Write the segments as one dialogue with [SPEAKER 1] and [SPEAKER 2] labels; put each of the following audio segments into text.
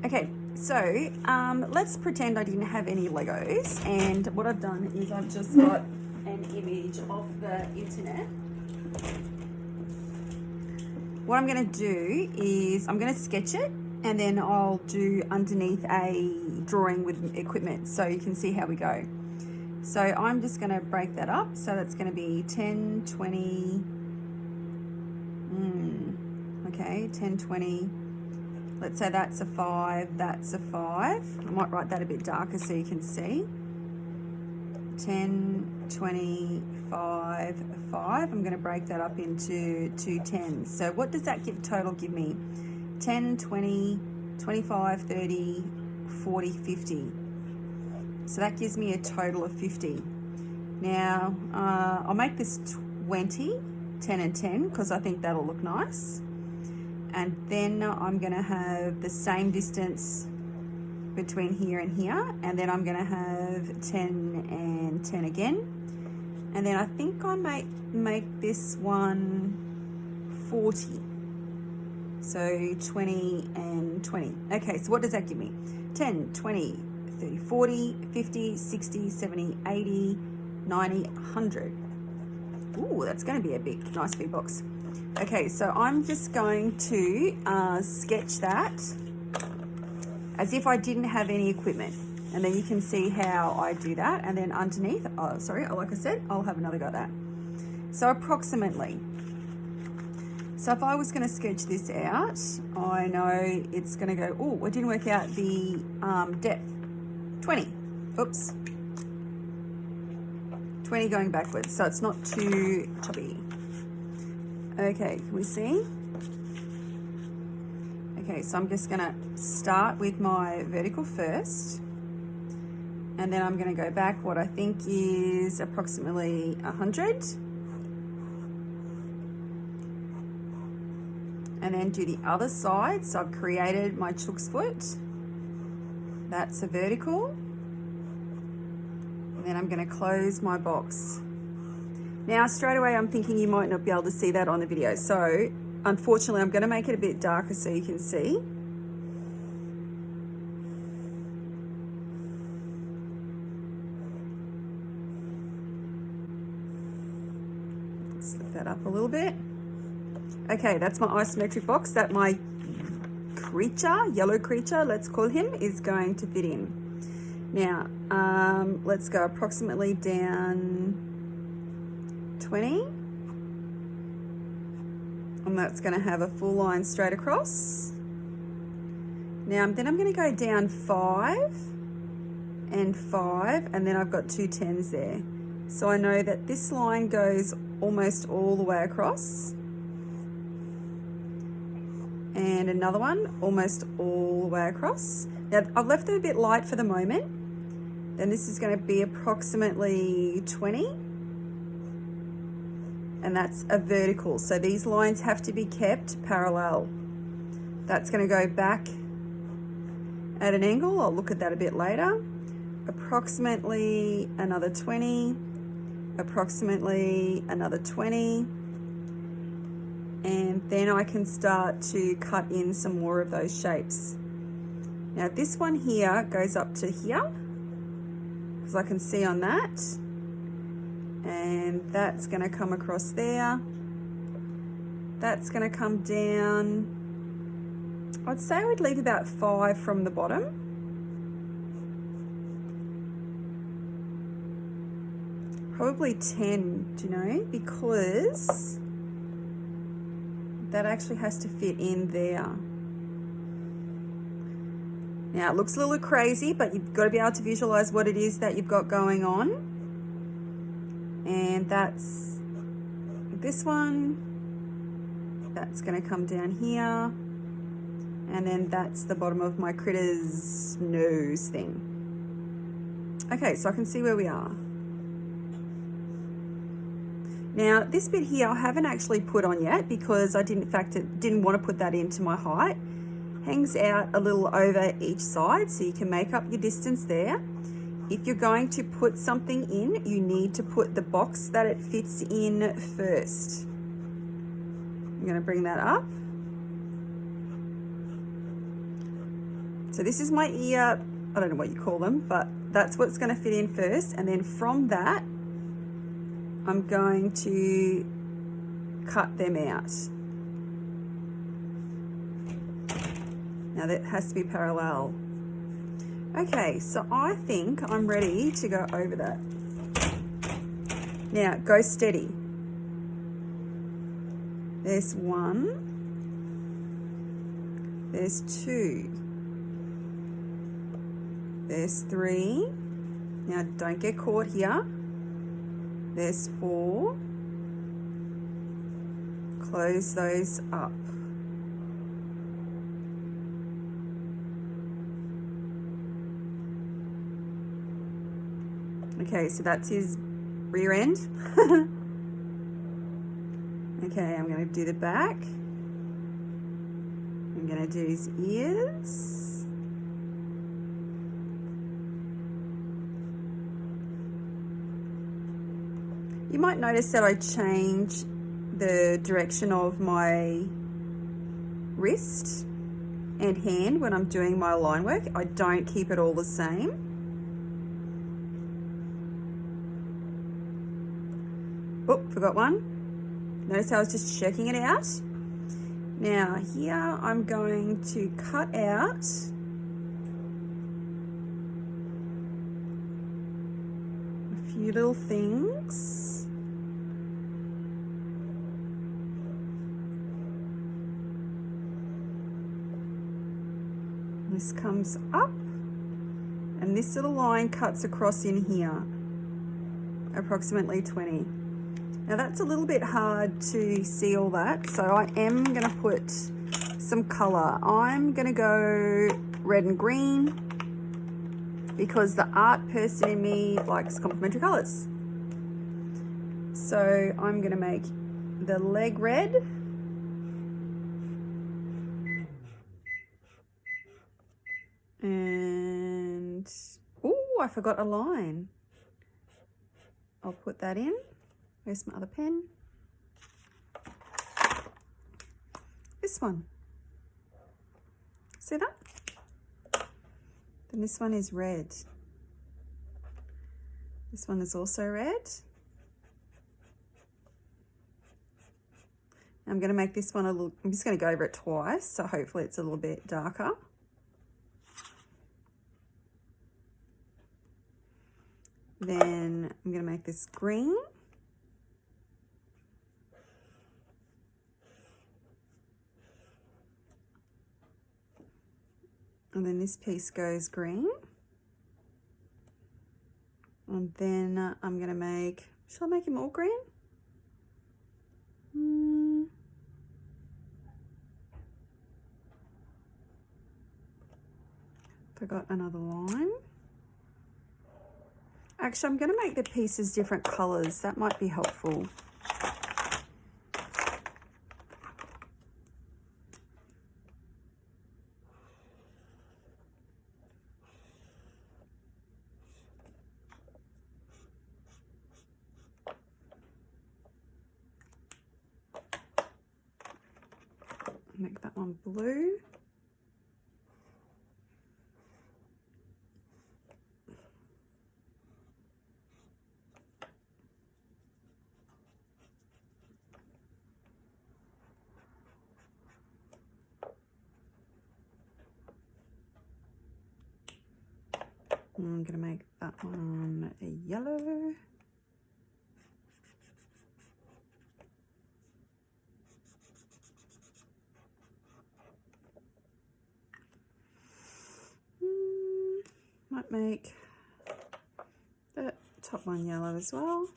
[SPEAKER 1] Okay, so let's pretend I didn't have any Legos, and what I've done is I've just got an image off the internet. What I'm going to do is I'm going to sketch it, and then I'll do underneath a drawing with equipment so you can see how we go. So I'm just going to break that up. So that's going to be 10, 20, okay, 10, 20. Let's say that's a 5, that's a 5. I might write that a bit darker so you can see. 10, 20, 5, 5. I'm going to break that up into two 10s. So what does that total give me? 10, 20, 25, 30, 40, 50. So that gives me a total of 50. Now, I'll make this 20, 10 and 10, because I think that'll look nice. And then I'm going to have the same distance between here and here, and then I'm going to have 10 and 10 again. And then I think I might make this one 40. So 20 and 20. Okay, so what does that give me? 10, 20, 30, 40, 50, 60, 70, 80, 90, 100. Ooh, that's going to be a big, nice big box. Okay, so I'm just going to sketch that as if I didn't have any equipment. And then you can see how I do that. And then underneath, like I said, I'll have another go at that. So approximately. So if I was going to sketch this out, I know it's going to go, oh, I didn't work out the depth. 20. Oops. 20 going backwards, so it's not too choppy. Okay, can we see? Okay, so I'm just going to start with my vertical first, and then I'm going to go back what I think is approximately 100, and then do the other side. So I've created my chook's foot. That's a vertical, and then I'm going to close my box. Now, straight away, I'm thinking you might not be able to see that on the video. So, unfortunately, I'm going to make it a bit darker so you can see. Let's lift that up a little bit. Okay, that's my isometric box that my creature, yellow creature, let's call him, is going to fit in. Now, let's go approximately down 20, and that's going to have a full line straight across. Now then I'm going to go down 5 and 5, and then I've got two 10s there. So I know that this line goes almost all the way across, and another one almost all the way across. Now I've left it a bit light for the moment. Then this is going to be approximately 20. And that's a vertical. So these lines have to be kept parallel. That's going to go back at an angle. I'll look at that a bit later. Approximately another 20, approximately another 20. And then I can start to cut in some more of those shapes. Now this one here goes up to here, because I can see on that. And that's going to come across there. That's going to come down. I'd say I would leave about 5 from the bottom. Probably 10, do you know? Because that actually has to fit in there. Now it looks a little crazy, but you've got to be able to visualize what it is that you've got going on. And that's this one. That's going to come down here. And then that's the bottom of my critter's nose thing. Okay, so I can see where we are. Now, this bit here I haven't actually put on yet because I didn't want to put that into my height. Hangs out a little over each side, so you can make up your distance there. If you're going to put something in, you need to put the box that it fits in first. I'm going to bring that up. So this is my ear, I don't know what you call them, but that's what's going to fit in first. And then from that, I'm going to cut them out. Now that has to be parallel. Okay, so I think I'm ready to go over that. Now, go steady. There's 1. There's 2. There's 3. Now, don't get caught here. There's 4. Close those up. Okay, so that's his rear end. Okay, I'm going to do the back. I'm going to do his ears. You might notice that I change the direction of my wrist and hand when I'm doing my line work. I don't keep it all the same. Oh, forgot one. Notice how I was just checking it out. Now here I'm going to cut out a few little things. This comes up and this little line cuts across in here, approximately 20. Now that's a little bit hard to see all that, so I am going to put some colour. I'm going to go red and green because the art person in me likes complementary colours. So I'm going to make the leg red. And, oh, I forgot a line. I'll put that in. Where's my other pen? This one. See that? Then this one is red. This one is also red. I'm going to make this one a little, I'm just going to go over it twice, so hopefully it's a little bit darker. Then I'm going to make this green. And then this piece goes green. And then I'm going to make, shall I make him all green? Forgot another line. Actually, I'm going to make the pieces different colours. That might be helpful. Make that one blue. I'm going to make that one a yellow. Might make the top one yellow as well.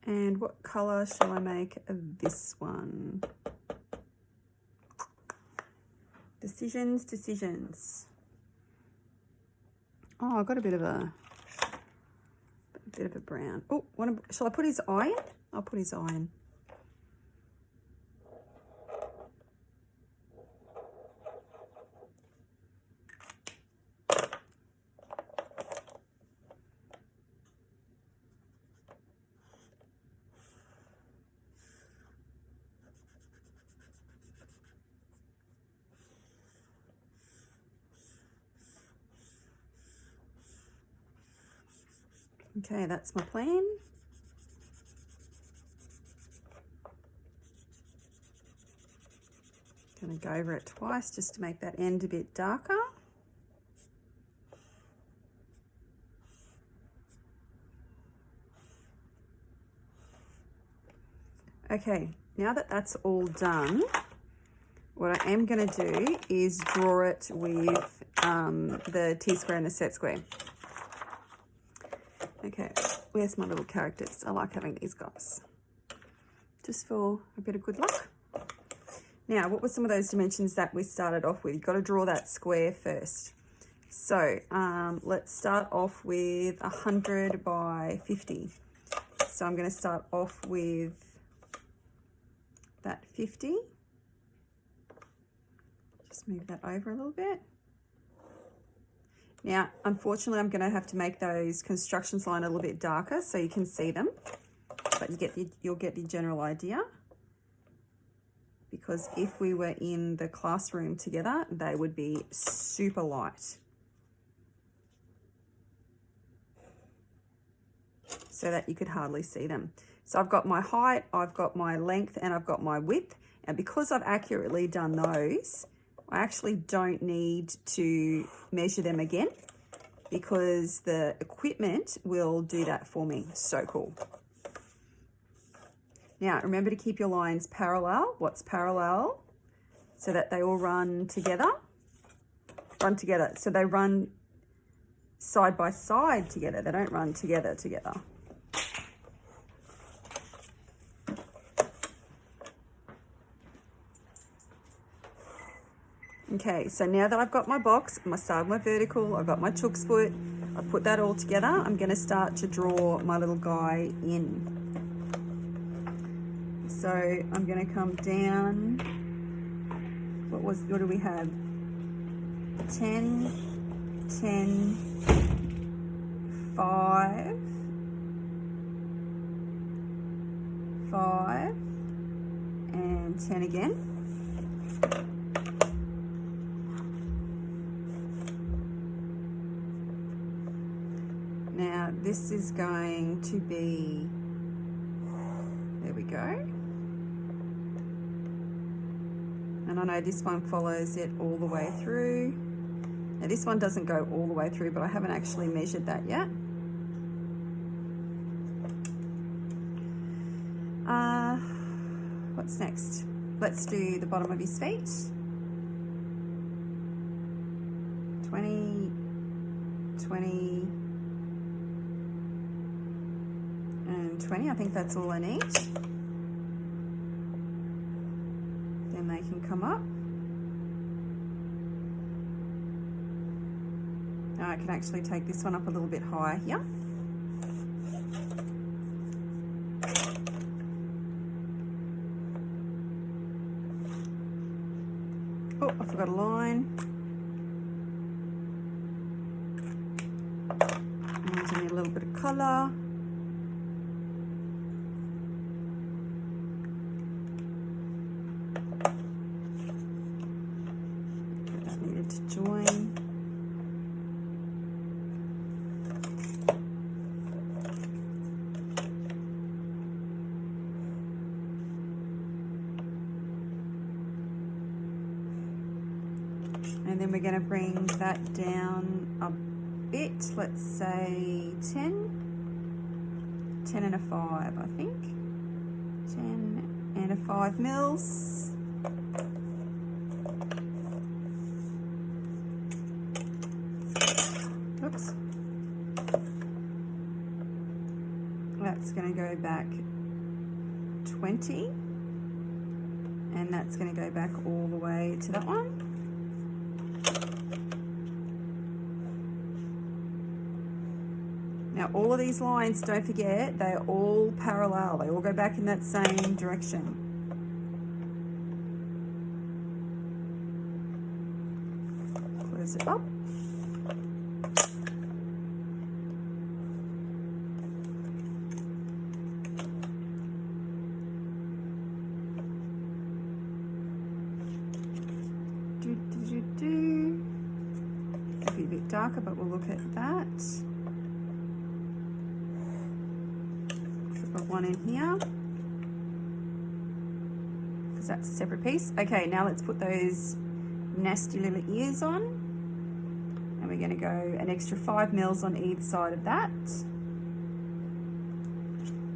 [SPEAKER 1] And what colour shall I make of this one? Decisions, decisions. Oh, I've got a bit of a brown. Oh, shall I put his eye in? I'll put his eye in. Okay, that's my plan. Going to go over it twice just to make that end a bit darker. Okay, now that that's all done, what I am going to do is draw it with the T-square and the set square. Okay, where's my little characters? I like having these guys, just for a bit of good luck. Now, what were some of those dimensions that we started off with? You've got to draw that square first. So let's start off with 100 by 50. So I'm going to start off with that 50. Just move that over a little bit. Now, unfortunately, I'm going to have to make those constructions line a little bit darker so you can see them, but you'll get the general idea. Because if we were in the classroom together, they would be super light. So that you could hardly see them. So I've got my height, I've got my length, and I've got my width. And because I've accurately done those, I actually don't need to measure them again because the equipment will do that for me. So cool. Now, remember to keep your lines parallel. What's parallel? So that they all run together. So they run side by side together. They don't run together. Okay, so now that I've got my box, I started my vertical, I've got my chook's foot, I put that all together, I'm going to start to draw my little guy in. So I'm going to come down, what do we have? 10, 10, 5, 5, and 10 again. Now this is going to be, there we go. And I know this one follows it all the way through. Now this one doesn't go all the way through, but I haven't actually measured that yet. What's next? Let's do the bottom of his feet. 20, 20, and 20. I think that's all I need. Then they can come up. Now I can actually take this one up a little bit higher here. Oh, I forgot a line. And I need a little bit of colour. That needed to join. And then we're going to bring that down a bit, let's say 10 and a 5, I think. 10 and a 5 mils. Oops. That's going to go back 20. And that's going to go back all the way to that one. Now all of these lines, don't forget, they're all parallel. They all go back in that same direction. Close it up. Could be a bit darker, but we'll look at that. Put one in here, because that's a separate piece. Okay, now let's put those nasty little ears on. And we're going to go an extra 5 mils on either side of that.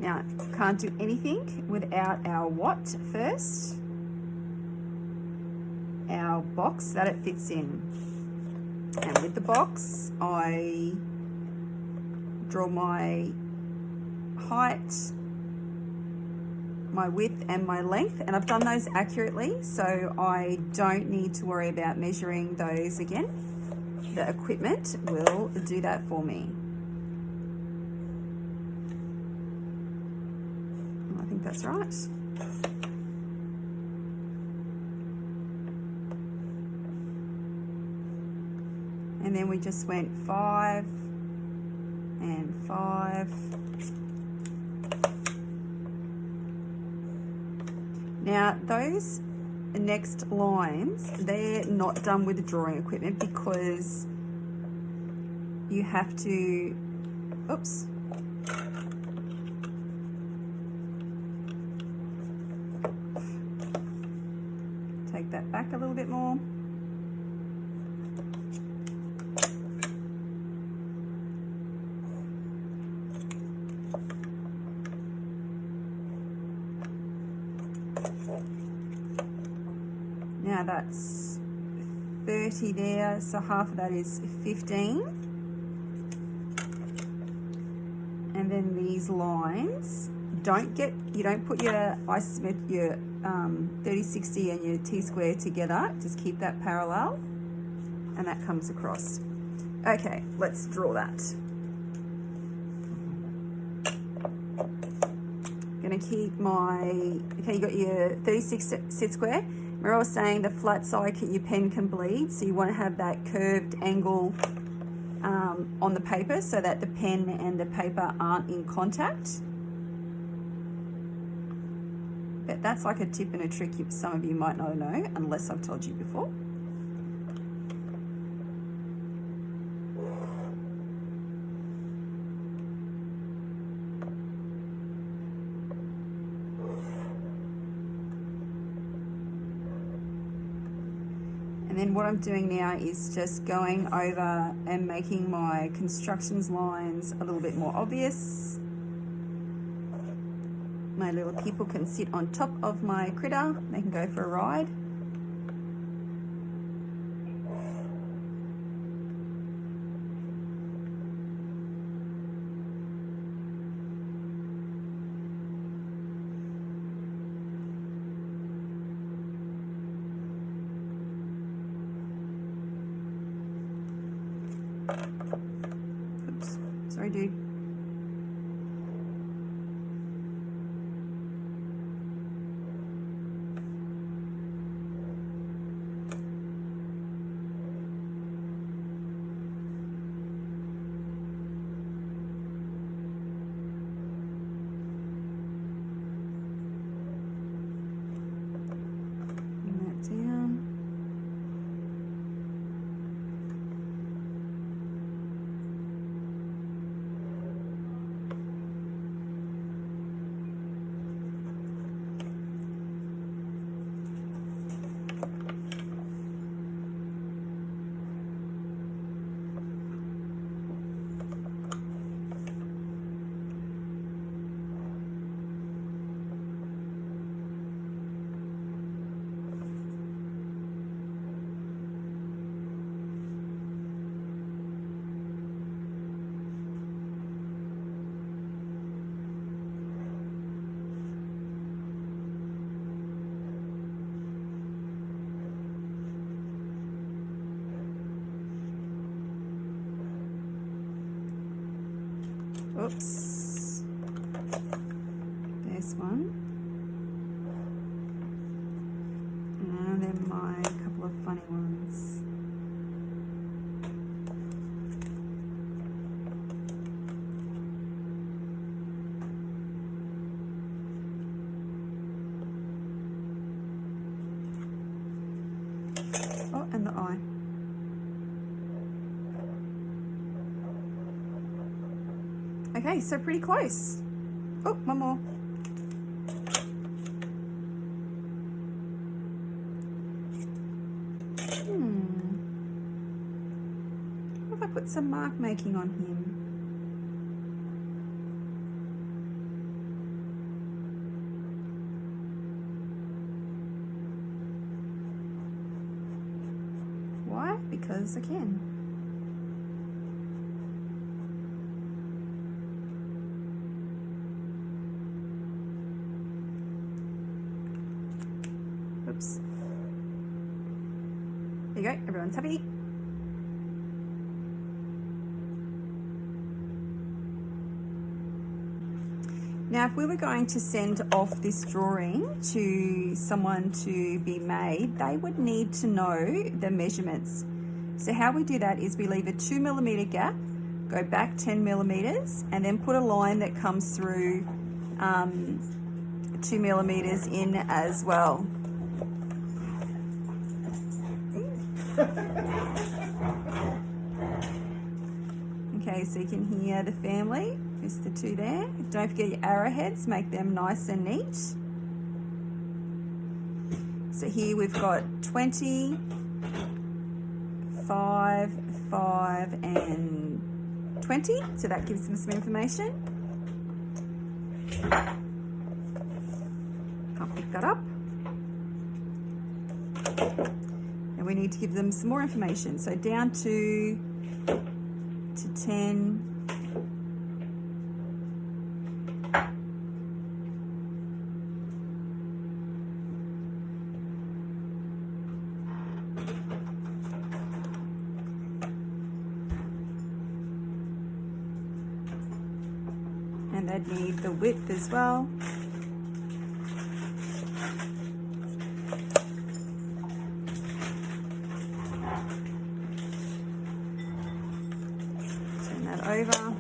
[SPEAKER 1] Now, can't do anything without our what first? Our box that it fits in. And with the box, I draw my height, my width and my length, and I've done those accurately, so I don't need to worry about measuring those again. The equipment will do that for me. I think that's right. And then we just went 5 and 5. Now those next lines, they're not done with the drawing equipment because you have to, oops. Take that back a little bit more. Now that's 30 there, so half of that is 15. And then these lines, you don't put your isometric, your 30-60 and your T-square together, just keep that parallel, and that comes across. Okay, let's draw that. Gonna keep my, okay, you got your 36 set square. Remember I was saying the flat side your pen can bleed, so you want to have that curved angle on the paper so that the pen and the paper aren't in contact. But that's like a tip and a trick some of you might not know, unless I've told you before. And then what I'm doing now is just going over and making my constructions lines a little bit more obvious. My little people can sit on top of my critter. They can go for a ride. Oops, sorry dude. Bring that down. Oops, there's one, and then my couple of funny ones. Oh, and the eye. Okay, so pretty close. Oh, one more. What if I put some mark making on him? Why? Because I can. Oops. There you go, everyone's happy. Now, if we were going to send off this drawing to someone to be made, they would need to know the measurements. So how we do that is we leave a 2mm gap, go back 10 millimeters, and then put a line that comes through 2 millimeters in as well. Okay, so you can hear the family. There's the two there. Don't forget your arrowheads, make them nice and neat. So here we've got 20, 5, 5, and 20. So that gives them some information. Can't pick that up. And we need to give them some more information. So down to 10. And they'd need the width as well. Turn that over.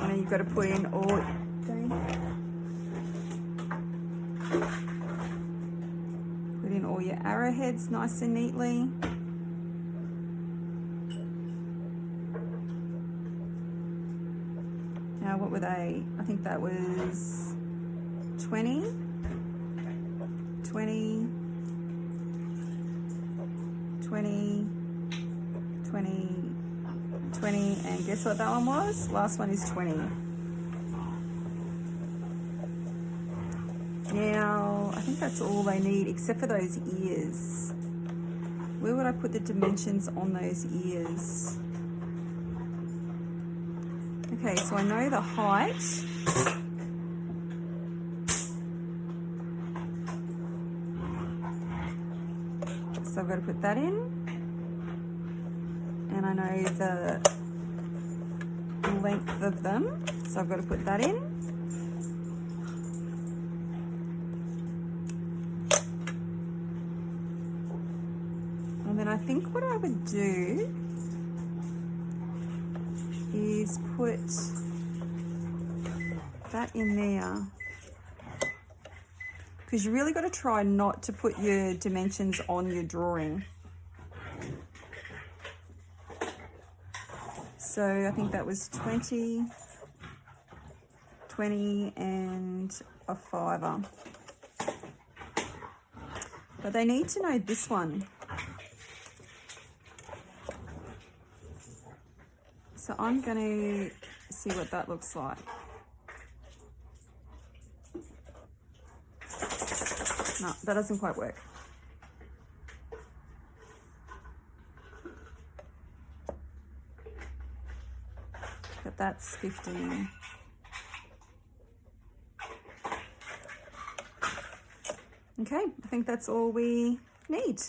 [SPEAKER 1] And then you've got to put in all, your arrowheads nice and neatly. Now, what were they? I think that was 20, 20, 20, 20, 20, and guess what that one was? Last one is 20. Now, I think that's all they need except for those ears. Where would I put the dimensions on those ears? Okay, so I know the height. So I've got to put that in. And I know the length of them. So I've got to put that in. And then I think what I would do is put that in there, because you really got to try not to put your dimensions on your drawing. So I think that was 20, 20 and a 5. But they need to know this one. So I'm going to see what that looks like. No, that doesn't quite work. But that's 15. Okay, I think that's all we need.